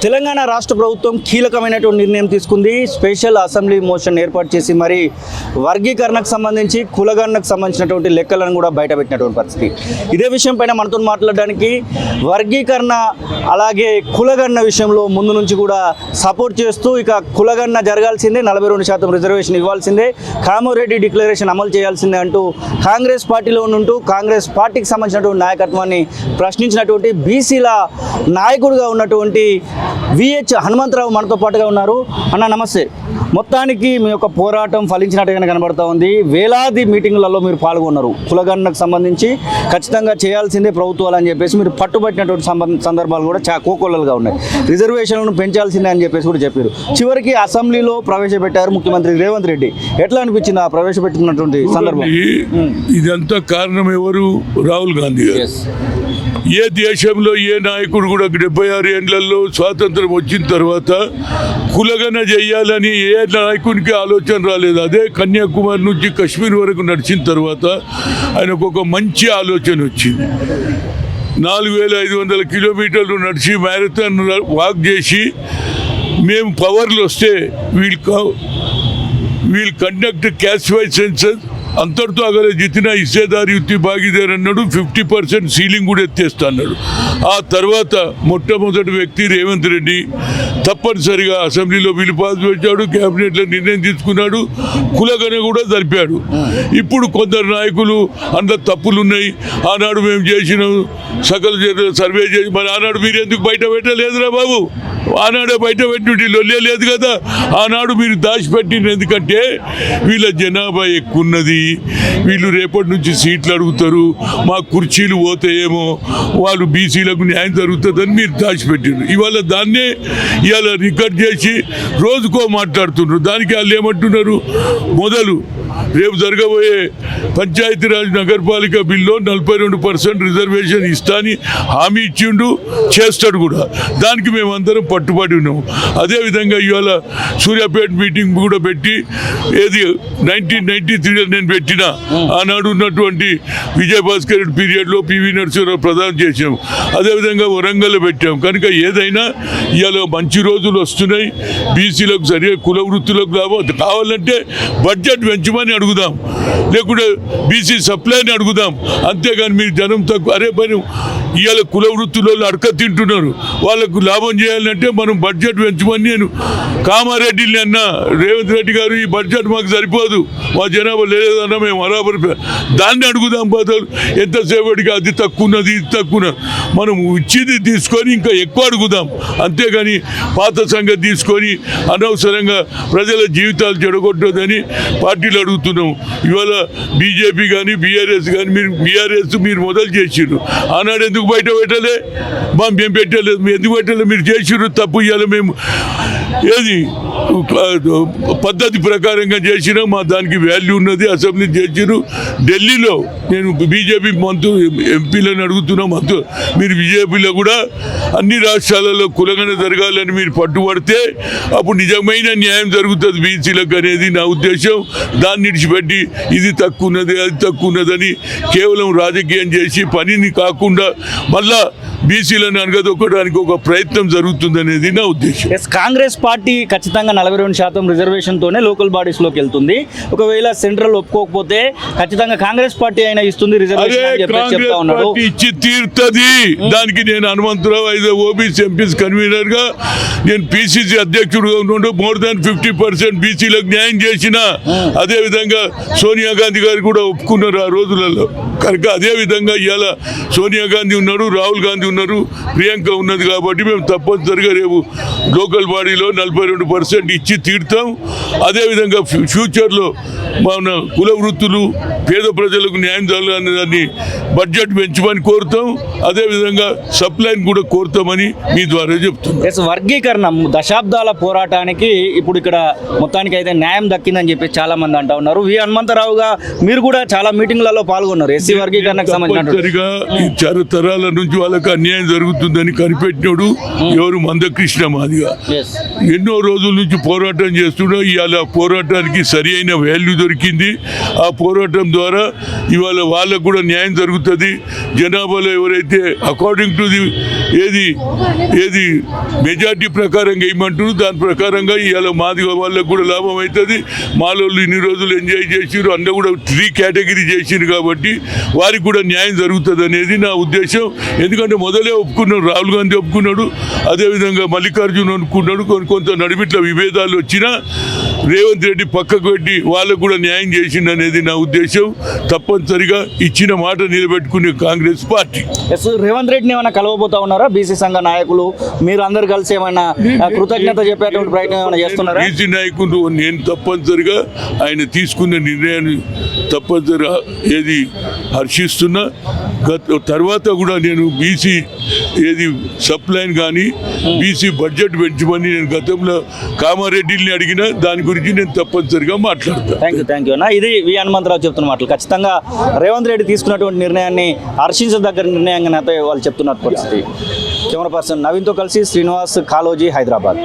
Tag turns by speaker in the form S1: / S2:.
S1: తెలంగాణ రాష్ట్ర ప్రభుత్వం కీలకమైనటువంటి నిర్ణయం తీసుకుంది. స్పెషల్ అసెంబ్లీ మోషన్ ఏర్పాటు చేసి మరి వర్గీకరణకు సంబంధించి కులగణనకు సంబంధించినటువంటి లెక్కలను కూడా బయటపెట్టినటువంటి పరిస్థితి. ఇదే విషయం పైన మనతో మాట్లాడడానికి వర్గీకరణ అలాగే కులగణన విషయంలో ముందు నుంచి కూడా సపోర్ట్ చేస్తూ ఇక కులగణన జరగాల్సిందే, 42% రిజర్వేషన్ ఇవ్వాల్సిందే, కామారెడ్డి డిక్లరేషన్ అమలు చేయాల్సిందే అంటూ కాంగ్రెస్ పార్టీలో ఉంటూ కాంగ్రెస్ పార్టీకి సంబంధించినటువంటి నాయకత్వాన్ని ప్రశ్నించినటువంటి బీసీల నాయకుడిగా ఉన్నటువంటి విహెచ్ హనుమంతరావు మనతో పాటుగా ఉన్నారు. అన్న నమస్తే. మొత్తానికి మీ యొక్క పోరాటం ఫలించినట్టుగానే కనబడుతూ ఉంది. వేలాది మీటింగులలో మీరు పాల్గొన్నారు. కులగణనకు సంబంధించి ఖచ్చితంగా చేయాల్సిందే ప్రభుత్వాలు అని చెప్పేసి మీరు పట్టుబట్టినటువంటి సందర్భాలు కూడా కోకొల్లలుగా ఉన్నాయి. రిజర్వేషన్లను పెంచాల్సిందే అని చెప్పేసి కూడా చెప్పారు. చివరికి అసెంబ్లీలో ప్రవేశపెట్టారు ముఖ్యమంత్రి రేవంత్ రెడ్డి. ఎట్లా అనిపించింది ఆ ప్రవేశపెట్టినటువంటి సందర్భం?
S2: ఇదంతా కారణం ఎవరు? రాహుల్ గాంధీ గారు. ఏ దేశంలో ఏ నాయకుడు కూడా 76 ఏళ్లలో స్వాతంత్రం వచ్చిన తర్వాత కులగణన చేయాలని ఏ నాయకునికి ఆలోచన రాలేదు. అదే కన్యాకుమారి నుంచి కశ్మీర్ వరకు నడిచిన తర్వాత ఆయనకు ఒక మంచి ఆలోచన వచ్చింది. 4500 కిలోమీటర్లు నడిచి మ్యారథాన్ వాక్ చేసి మేము పవర్లు వస్తే wheel conduct caste wise census అంతటితో అగలే జితినా హిస్సేదారి యుక్తి భాగీదారు అన్నాడు. 50% సీలింగ్ కూడా ఎత్తేస్తా అన్నాడు. ఆ తర్వాత మొట్టమొదటి వ్యక్తి రేవంత్ రెడ్డి తప్పనిసరిగా అసెంబ్లీలో బిల్లు పాస్ పెట్టాడు, క్యాబినెట్లో నిర్ణయం తీసుకున్నాడు, కులగణన కూడా జరిపాడు. ఇప్పుడు కొందరు నాయకులు అందులో తప్పులు ఉన్నాయి, ఆనాడు మేము చేసిన సకల సర్వే చేసి మరి ఆనాడు మీరు ఎందుకు బయట పెట్టలేదురా బాబు? ఆనాడే బయట పెట్టి లొల్లే లేదు కదా. ఆనాడు మీరు దాచిపెట్టిన ఎందుకంటే వీళ్ళ జనాభా ఎక్కువ ఉన్నది, వీళ్ళు రేపటి నుంచి సీట్లు అడుగుతారు, మా కుర్చీలు పోతాయేమో, వాళ్ళు బీసీలకు న్యాయం జరుగుతుందని మీరు దాచిపెట్టారు. ఇవాళ దాన్నే ఇవాళ రికార్డ్ చేసి రోజుకో మాట్లాడుతున్నారు. దానికి వాళ్ళు ఏమంటున్నారు? మొదలు రేపు జరగబోయే పంచాయతీరాజ్ నగరపాలిక బిల్లో 42% రిజర్వేషన్ ఇస్తాని హామీ ఇచ్చిండు, చేస్తాడు కూడా. దానికి మేమందరం పట్టుబడి ఉన్నాము. అదేవిధంగా ఇవాళ సూర్యాపేట మీటింగ్ కూడా పెట్టి ఏది 1993 నేను పెట్టిన ఆనాడు ఉన్నటువంటి విజయభాస్కర్ రెడ్డి పీరియడ్లో పివి నరసింహరావు ప్రదానం చేసాం. అదేవిధంగా వరంగల్లో పెట్టాం. కనుక ఏదైనా ఇవాళ మంచి రోజులు వస్తున్నాయి. బీసీలకు సరిగా కుల వృత్తులకు లాభం కావాలంటే బడ్జెట్ పెంచమని అడుగుదాం, లేకుంటే బీసీ సప్లైని అడుగుదాం. అంతేగాని మీరు జనం తక్కువ అరే పని ఇవాళ కుల వృత్తుల్లో అడక తింటున్నారు, వాళ్ళకు లాభం చేయాలంటే మనం బడ్జెట్ పెంచమని నేను కామారెడ్డిని అన్నా. రేవంత్ రెడ్డి గారు ఈ బడ్జెట్ మాకు సరిపోదు, మా జనాభా లేదన్నా మేము బరాబర్ దాన్ని అడుగుదాం. బదులు ఎంతసేపటికి అది తక్కువ ఉన్నది ఇది తక్కువ, మనం ఇచ్చింది తీసుకొని ఇంకా ఎక్కువ అడుగుదాం. అంతేగాని పాత సంగతి తీసుకొని అనవసరంగా ప్రజల జీవితాలు చెడగొట్టదని పార్టీలు అడుగుతున్నాం. ఇవాళ బీజేపీ కానీ బీఆర్ఎస్ కానీ బీఆర్ఎస్ మీరు మొదలు చేసిర్రు, ఆనాడు ఎందుకు బయట పెట్టలే? మేము పెట్టలేదు, మీరు ఎందుకు పెట్టలేదు? మీరు చేసిర్రు తప్పు. ఇవాళ మేము ఏది పద్ధతి ప్రకారంగా చేసినా మా దానికి వాల్యూ ఉన్నది. అసెంబ్లీ చేసిరు. ఢిల్లీలో నేను బీజేపీ ఎంపీలను అడుగుతున్నా, మీరు బీజేపీలో కూడా అన్ని రాష్ట్రాలలో కులగణన జరగాలని మీరు పట్టుబడితే అప్పుడు నిజమైన న్యాయం జరుగుతుంది బీసీలకు అనేది నా ఉద్దేశం. దాన్ని విడిచిపెట్టి ఇది తక్కువ ఉన్నది అది తక్కువ ఉన్నదని కేవలం రాజకీయం చేసి పనిని కాకుండా మళ్ళా బీసీలను అనగదొక్కడానికి ఒక ప్రయత్నం జరుగుతుందనేది నా ఉద్దేశం.
S1: కాంగ్రెస్ పార్టీ ఖచ్చితంగా 42% రిజర్వేషన్తోనే లోకల్ బాడీస్లోకి వెళ్తుంది. ఒకవేళ సెంట్రల్ ఒప్పుకోకపోతే ఖచ్చితంగా కాంగ్రెస్ పార్టీ అయినా ఇస్తుంది రిజర్వేషన్
S2: ఇచ్చి తీరుతుంది. దానికి నేను హనుమంతరావు ఓబీసీ ఎంపీస్ కన్వీనర్ గా నేను పిసిసి అధ్యక్షుడుగా ఉంటూ మోర్ దాన్ 50% బీసీలకు న్యాయం చేసిన. అదే విధంగా సోనియా గాంధీ గారు కూడా ఒప్పుకున్నారు ఆ రోజులలో. కనుక అదే విధంగా ఇవాళ సోనియా గాంధీ ఉన్నారు, రాహుల్ గాంధీ ఉన్నారు, ప్రియాంక ఉన్నది. కాబట్టి మేము తప్పనిసరిగా రేపు లోకల్ బాడీలో 42% ఇచ్చి తీరుతాం. అదేవిధంగా ఫ్యూచర్లో మన కుల వృత్తులు పేద ప్రజలకు న్యాయం జరగాలని దాన్ని బడ్జెట్ పెంచమని కోరుతాం. అదేవిధంగా సప్లైని కూడా కోరుతామని మీ ద్వారా చెప్తున్నాం.
S1: వర్గీకరణ దశాబ్దాల పోరాటానికి ఇప్పుడు ఇక్కడ మొత్తానికి అయితే న్యాయం దక్కిందని చెప్పి చాలా మంది అంటా ఉన్నారు. వి హనుమంతరావుగా మీరు కూడా చాలా మీటింగ్లలో పాల్గొన్నారు. ఎస్సీ వర్గీకరణకు సంబంధించిన
S2: తరతరాల నుంచి వాళ్ళకి అన్యాయం జరుగుతుందని కనిపెట్టినోడు ఎవరు మందకృష్ణ మాదిగ.
S1: ఎస్
S2: ఎన్నో రోజుల నుంచి పోరాటం చేస్తున్నా ఇవాళ పోరాటానికి సరి అయిన వాల్యూ దొరికింది. ఆ పోరాటం ద్వారా ఇవాళ వాళ్ళకు కూడా న్యాయం జరుగుతుంది. జనాభాలో ఎవరైతే అకార్డింగ్ టు ది ఏది మెజార్టీ ప్రకారంగా వేయమంటారు దాని ప్రకారంగా ఇవాళ మాది వాళ్ళకు కూడా లాభం అవుతుంది. మాలోళ్ళు ఇన్ని రోజులు ఎంజాయ్ చేసిరు, అందరూ కూడా 3 కేటగిరీ చేసిరు కాబట్టి వారికి కూడా న్యాయం జరుగుతుంది అనేది నా ఉద్దేశం. ఎందుకంటే మొదలే ఒప్పుకున్నాడు, రాహుల్ గాంధీ ఒప్పుకున్నాడు, అదేవిధంగా మల్లికార్జున్ ఒప్పుకున్నాడు. కొంత నడిమిట్ల విభేదాలు వచ్చినా రేవంత్ రెడ్డి పక్కకు పెట్టి వాళ్ళకు కూడా న్యాయం చేసిండు అనేది నా ఉద్దేశం. తప్పనిసరిగా ఇచ్చిన మాట నిలబెట్టుకునే కాంగ్రెస్ పార్టీ.
S1: ఎస్ రేవంత్ రెడ్డిని ఏమైనా కలవబోతా ఉన్నారా? బీసీ సంఘ నాయకులు మీరు అందరు కలిసి ఏమైనా కృతజ్ఞత చెప్పేటువంటి ప్రయత్నం ఏమైనా చేస్తున్నారా?
S2: బీసీ నాయకులు నేను తప్పనిసరిగా ఆయన తీసుకున్న నిర్ణయాన్ని తప్పనిసరిగా హర్షిస్తున్నా. తర్వాత కూడా నేను బీసీ సప్లైన్ కానీ బీసీ బడ్జెట్ పెంచమని నేను గతంలో కామారెడ్డిని అడిగిన దాని గురించి నేను తప్పనిసరిగా మాట్లాడతాను.
S1: థ్యాంక్ యూ అన్న. ఇది వి హనుమంతరావు చెప్తున్న మాటలు. ఖచ్చితంగా రేవంత్ రెడ్డి తీసుకున్నటువంటి నిర్ణయాన్ని హర్షించదగ్గర నిర్ణయంగా వాళ్ళు చెప్తున్న పరిస్థితి. కెమెరా పర్సన్ నవీన్తో కలిసి శ్రీనివాస్, కాలోజీ, హైదరాబాద్.